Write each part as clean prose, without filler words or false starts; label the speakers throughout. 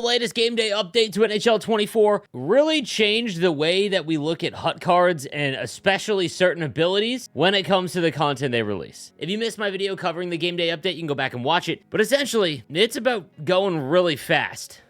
Speaker 1: the latest game day update to NHL 24 really changed the way that we look at HUT cards and especially certain abilities when it comes to the content they release. If you missed my video covering the game day update, you can go back and watch it, but essentially, it's about going really fast.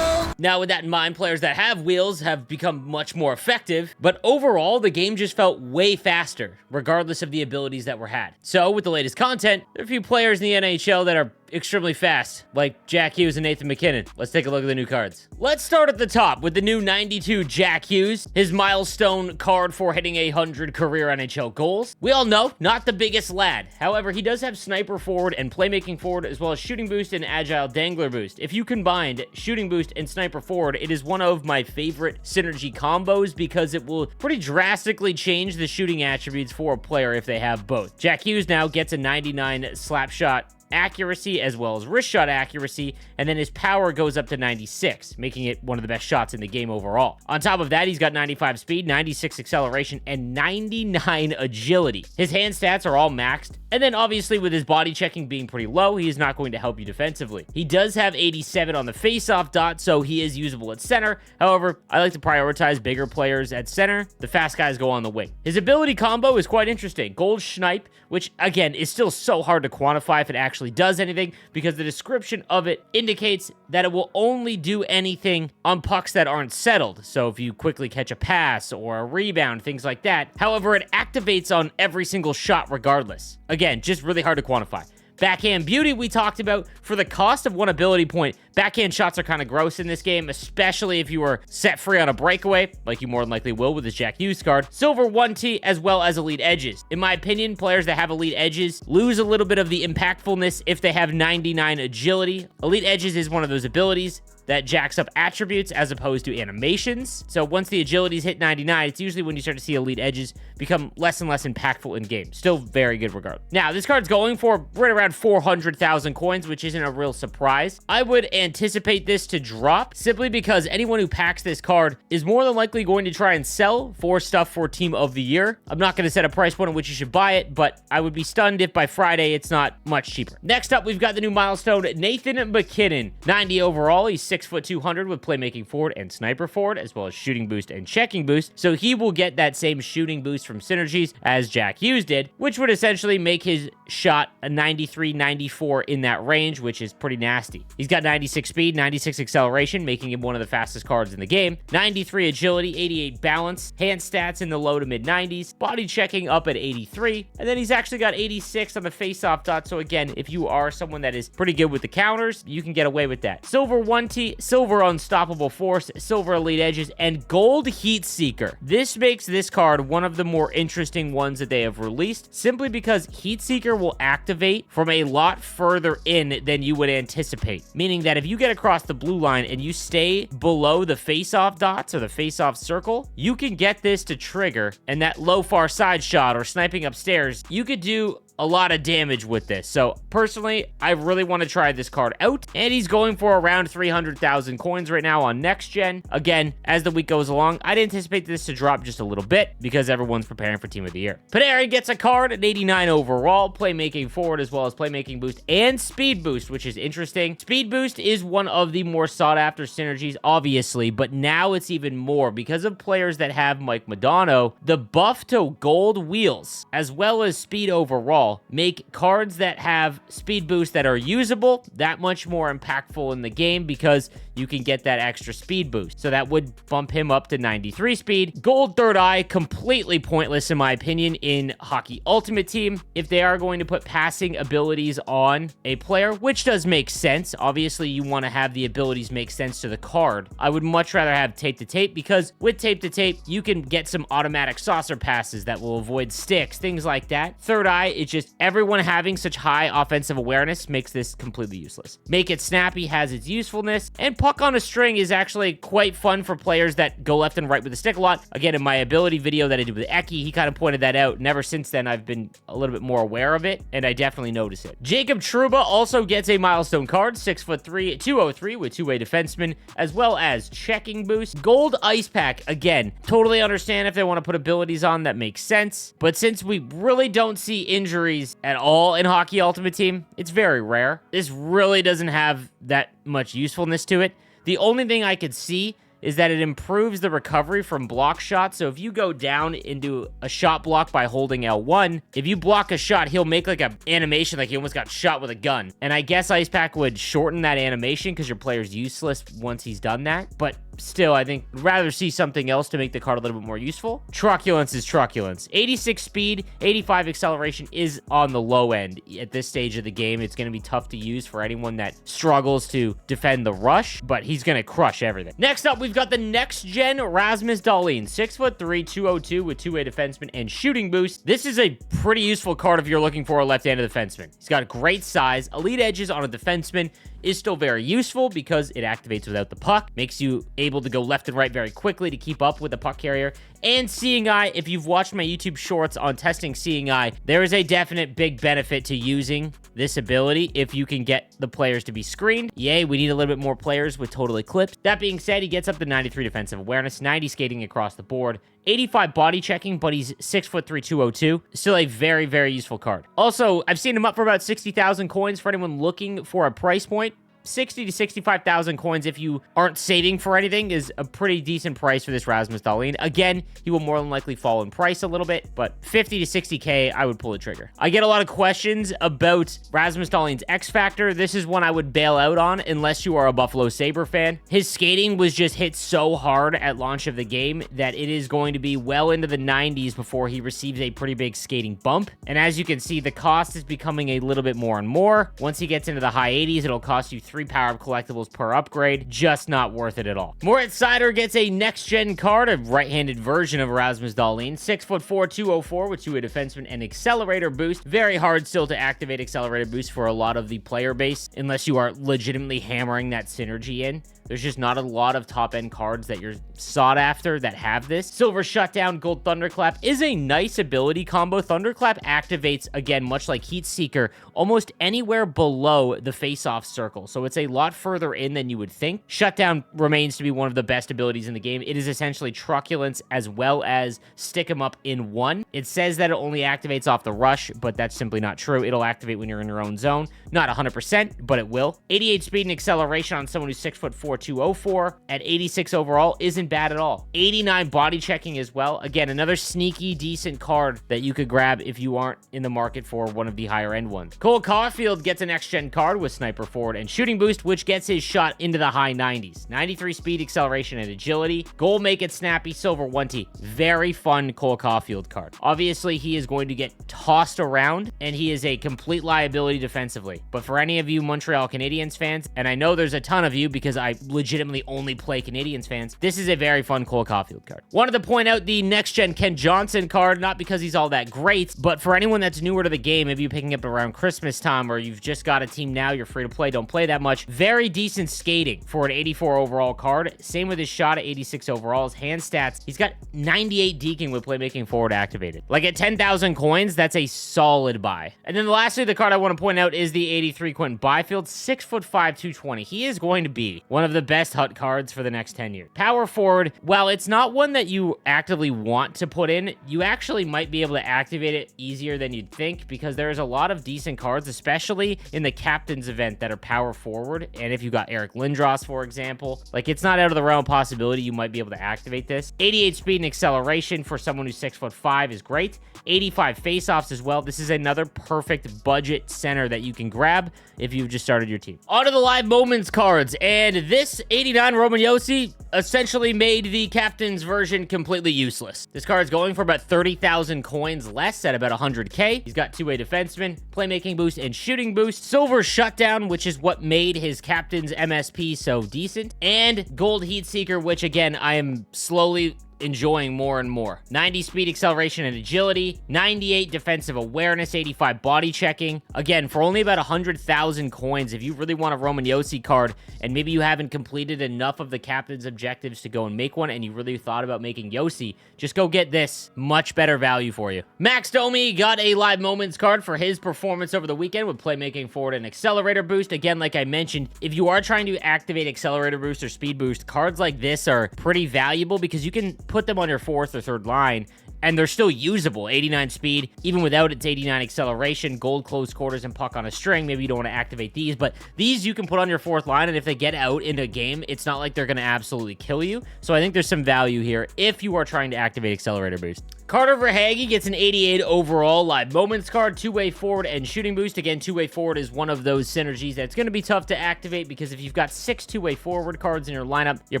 Speaker 1: Now, with that in mind, players that have wheels have become much more effective, but overall, the game just felt way faster, regardless of the abilities that were had. So, with the latest content, there are a few players in the NHL that are extremely fast, like Jack Hughes and Nathan Mackinnon. Let's take a look at the new cards. Let's start at the top with the new 92 Jack Hughes, his milestone card for hitting 100 career NHL goals. We all know, not the biggest lad. However, he does have sniper forward and playmaking forward, as well as shooting boost and agile dangler boost. If you combined shooting boost and sniper forward, it is one of my favorite synergy combos because it will pretty drastically change the shooting attributes for a player if they have both. Jack Hughes now gets a 99 slap shot accuracy as well as wrist shot accuracy, and then his power goes up to 96, making it one of the best shots in the game overall. On top of that, he's got 95 speed, 96 acceleration, and 99 agility. His hand stats are all maxed, and then obviously with his body checking being pretty low, he is not going to help you defensively. He does have 87 on the face-off dot, so he is usable at center. However, I like to prioritize bigger players at center. The fast guys go on the wing. His ability combo is quite interesting. Gold Snipe, which again is still so hard to quantify if it actually does anything, because the description of it indicates that it will only do anything on pucks that aren't settled. So if you quickly catch a pass or a rebound, things like that. However, it activates on every single shot regardless. Again, just really hard to quantify. Backhand Beauty we talked about. For the cost of one ability point, backhand shots are kind of gross in this game, especially if you were set free on a breakaway, like you more than likely will with this Jack Hughes card. Silver 1T as well as Elite Edges. In my opinion, players that have Elite Edges lose a little bit of the impactfulness if they have 99 agility. Elite Edges is one of those abilities that jacks up attributes as opposed to animations. So once the agilities hit 99, it's usually when you start to see Elite Edges become less and less impactful in game. Still very good regardless. Now, this card's going for right around 400,000 coins, which isn't a real surprise. I would anticipate this to drop simply because anyone who packs this card is more than likely going to try and sell for stuff for Team of the Year. I'm not going to set a price point at which you should buy it, but I would be stunned if by Friday it's not much cheaper. Next up, we've got the new milestone, Nathan Mackinnon. 90 overall. He's 6'2", 200 with playmaking forward and sniper forward, as well as shooting boost and checking boost. So he will get that same shooting boost from synergies as Jack Hughes did, which would essentially make his shot a 93, 94 in that range, which is pretty nasty. He's got 96 speed, 96 acceleration, making him one of the fastest cards in the game, 93 agility, 88 balance, hand stats in the low to mid 90s, body checking up at 83, and then he's actually got 86 on the face-off dot. So again, if you are someone that is pretty good with the counters, you can get away with that. Silver 1T, Silver Unstoppable Force, Silver Elite Edges, and Gold Heatseeker. This makes this card one of the more interesting ones that they have released, simply because Heatseeker will activate from a lot further in than you would anticipate. Meaning that if you get across the blue line and you stay below the face-off dots or the face-off circle, you can get this to trigger, and that low far side shot or sniping upstairs, you could do a lot of damage with this. So personally, I really want to try this card out, and he's going for around 300,000 coins right now on next gen. Again, as the week goes along, I'd anticipate this to drop just a little bit because everyone's preparing for Team of the Year. Panarin gets a card at 89 overall, playmaking forward as well as playmaking boost and speed boost, which is interesting. Speed boost is one of the more sought after synergies, obviously, but now it's even more because of players that have Mike Modano. The buff to gold wheels as well as speed overall make cards that have speed boost that are usable that much more impactful in the game because you can get that extra speed boost. So that would bump him up to 93 speed. Gold Third Eye, completely pointless in my opinion in Hockey Ultimate Team. If they are going to put passing abilities on a player, which does make sense. Obviously, you want to have the abilities make sense to the card. I would much rather have tape to tape because with tape to tape, you can get some automatic saucer passes that will avoid sticks, things like that. Third Eye, it's just everyone having such high offensive awareness makes this completely useless. Make It Snappy has its usefulness, and Puck on a String is actually quite fun for players that go left and right with the stick a lot. Again, in my ability video that I did with Eki, he kind of pointed that out, and ever since then, I've been a little bit more aware of it, and I definitely notice it. Jacob Trouba also gets a milestone card, 6'3", 203 with two-way defenseman, as well as checking boost. Gold Ice Pack, again, totally understand if they want to put abilities on that makes sense, but since we really don't see injury injuries at all in Hockey Ultimate Team. It's very rare. This really doesn't have that much usefulness to it. The only thing I could see is that it improves the recovery from block shots. So if you go down into a shot block by holding L1, if you block a shot, he'll make like an animation like he almost got shot with a gun. And I guess Ice Pack would shorten that animation because your player's useless once he's done that. But still, I think I'd rather see something else to make the card a little bit more useful. Truculence is Truculence. 86 speed, 85 acceleration is on the low end at this stage of the game. It's going to be tough to use for anyone that struggles to defend the rush, but he's going to crush everything. Next up, we've got the next-gen Rasmus Dahlin. 6'3", 202 with two-way defenseman and shooting boost. This is a pretty useful card if you're looking for a left-handed defenseman. He's got great size. Elite edges on a defenseman is still very useful because it activates without the puck, makes you able to go left and right very quickly to keep up with the puck carrier. And Seeing Eye, if you've watched my YouTube shorts on testing Seeing Eye, there is a definite big benefit to using this ability if you can get the players to be screened. Yay, we need a little bit more players with Total Eclipse. That being said, he gets up to 93 defensive awareness, 90 skating across the board, 85 body checking, but he's 6'3", 202. Still a very, very useful card. Also, I've seen him up for about 60,000 coins for anyone looking for a price point. 60 to 65,000 coins if you aren't saving for anything is a pretty decent price for this Rasmus Dahlin. Again, he will more than likely fall in price a little bit, but 50 to 60K, I would pull the trigger. I get a lot of questions about Rasmus Dahlin's X Factor. This is one I would bail out on unless you are a Buffalo Sabre fan. His skating was just hit so hard at launch of the game that it is going to be well into the 90s before he receives a pretty big skating bump. And as you can see, the cost is becoming a little bit more and more. Once he gets into the high 80s, it'll cost you 3 power-up collectibles per upgrade. Just not worth it at all. Moritz Seider gets a next-gen card, a right-handed version of Rasmus Dahlin. 6'4", 204 with two-way defenseman and accelerator boost. Very hard still to activate accelerator boost for a lot of the player base, unless you are legitimately hammering that synergy in. There's just not a lot of top-end cards that you're sought after that have this. Silver Shutdown, Gold Thunderclap is a nice ability combo. Thunderclap activates, again, much like Heatseeker, almost anywhere below the face-off circle. So it's a lot further in than you would think. Shutdown remains to be one of the best abilities in the game. It is essentially Truculence as well as Stick 'em Up in one. It says that it only activates off the rush, but that's simply not true. It'll activate when you're in your own zone. Not 100%, but it will. 88 speed and acceleration on someone who's 6'4", 204 at 86 overall isn't bad at all. 89 body checking as well. Again, another sneaky, decent card that you could grab if you aren't in the market for one of the higher end ones. Cole Caulfield gets a next-gen card with Sniper Forward and Shooting Boost, which gets his shot into the high 90s. 93 speed, acceleration, and agility. Goal Make It Snappy, Silver 1T. Very fun Cole Caulfield card. Obviously, he is going to get tossed around, and he is a complete liability defensively. But for any of you Montreal Canadiens fans, and I know there's a ton of you because I legitimately only play Canadiens fans, this is a very fun Cole Caulfield card. Wanted to point out the next-gen Ken Johnson card, not because he's all that great, but for anyone that's newer to the game, maybe you're picking up around Christmas time, or you've just got a team now, you're free to play, don't play that much. Very decent skating for an 84 overall card. Same with his shot at 86 overall. His hand stats, he's got 98 deking with playmaking forward activated. Like at 10,000 coins, that's a solid buy. And then lastly, the card I want to point out is the 83 Quentin Byfield, 6'5", 220. He is going to be one of the best HUT cards for the next 10 years. Power forward, while it's not one that you actively want to put in, you actually might be able to activate it easier than you'd think because there's a lot of decent cards, especially in the captain's event, that are power forward. And if you got Eric Lindros, for example, like it's not out of the realm of possibility you might be able to activate this. 88 speed and acceleration for someone who's 6'5" is great. 85 face-offs as well. This is another perfect budget center that you can grab if you've just started your team. On to the live moments cards, and this 89 Roman Josi essentially made the captain's version completely useless. This card's going for about 30,000 coins less at about 100k. He's got two-way defenseman, playmaking boost, and shooting boost. Silver Shutdown, which is what made his captain's MSP so decent, and Gold Heatseeker, which again, I am slowly enjoying more and more. 90 speed, acceleration, and agility. 98 defensive awareness. 85 body checking. Again, for only about 100,000 coins, if you really want a Roman Josi card, and maybe you haven't completed enough of the captain's objectives to go and make one, and you really thought about making Josi, just go get this. Much better value for you. Max Domi got a live moments card for his performance over the weekend with playmaking forward and accelerator boost. Again, like I mentioned, if you are trying to activate accelerator boost or speed boost, cards like this are pretty valuable because you can put them on your fourth or third line and they're still usable. 89 speed, even without its 89 acceleration, gold close quarters, and puck on a string. Maybe you don't want to activate these, but these you can put on your fourth line, and if they get out in a game, it's not like they're going to absolutely kill you. So I think there's some value here if you are trying to activate accelerator boost. Carter Verhaeghe gets an 88 overall live moments card, two-way forward and shooting boost. Again, two-way forward is one of those synergies that's going to be tough to activate because if you've got 6 two-way forward cards in your lineup, you're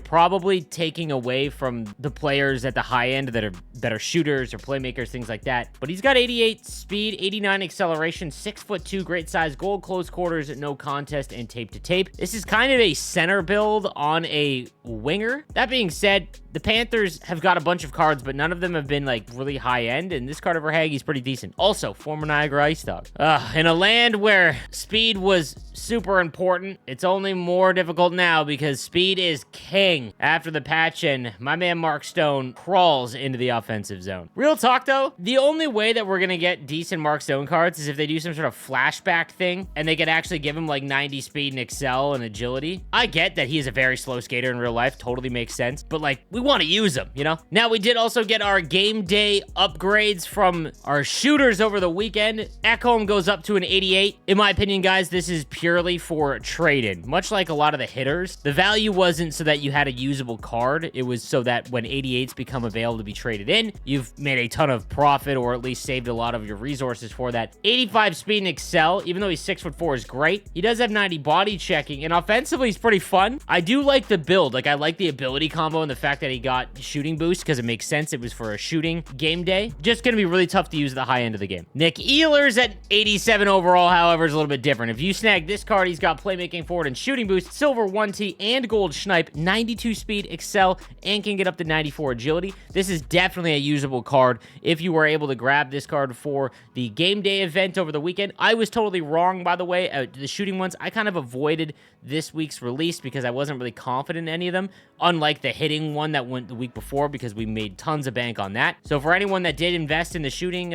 Speaker 1: probably taking away from the players at the high end that are shooters or playmakers, things like that. But he's got 88 speed, 89 acceleration, 6'2", great size, gold close quarters, no contest, and tape to tape. This is kind of a center build on a winger. That being said, the Panthers have got a bunch of cards, but none of them have been like really high end, and this card of Verhaeghe is pretty decent. Also, former Niagara Ice Dog. In a land where speed was super important, it's only more difficult now because speed is king after the patch, and my man Mark Stone crawls into the offensive zone. Real talk though, the only way that we're gonna get decent Mark Stone cards is if they do some sort of flashback thing, and they could actually give him like 90 speed and excel and agility. I get that he is a very slow skater in real life, totally makes sense, but like, we want to use them, you know? Now, we did also get our game day upgrades from our shooters over the weekend. Ekholm goes up to an 88. In my opinion, guys, this is purely for trade-in. Much like a lot of the hitters, the value wasn't so that you had a usable card. It was so that when 88s become available to be traded in, you've made a ton of profit or at least saved a lot of your resources for that. 85 speed and excel, even though he's 6'4", is great. He does have 90 body checking, and offensively, he's pretty fun. I do like the build. Like, I like the ability combo and the fact that he got shooting boost because it makes sense. It was for a shooting game day. Just going to be really tough to use at the high end of the game. Nick Ehlers at 87 overall, however, is a little bit different. If you snag this card, he's got playmaking forward and shooting boost, silver 1T and gold schnipe, 92 speed, excel, and can get up to 94 agility. This is definitely a usable card if you were able to grab this card for the game day event over the weekend. I was totally wrong, by the way. The shooting ones, I kind of avoided this week's release because I wasn't really confident in any of them, unlike the hitting one that went the week before because we made tons of bank on that. So for anyone that did invest in the shooting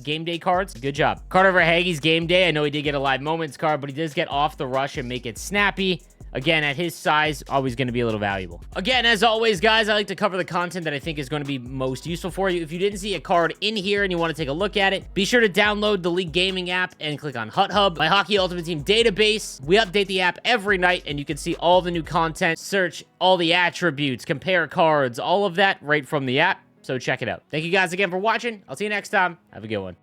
Speaker 1: game day cards, good job. Carter Verhaeghe's game day, I know he did get a live moments card, but he does get off the rush and make it snappy. Again, at his size, always going to be a little valuable. Again, as always, guys, I like to cover the content that I think is going to be most useful for you. If you didn't see a card in here and you want to take a look at it, be sure to download the League Gaming app and click on Hut Hub, my Hockey Ultimate Team database. We update the app every night, and you can see all the new content, search all the attributes, compare cards, all of that right from the app. So check it out. Thank you guys again for watching. I'll see you next time. Have a good one.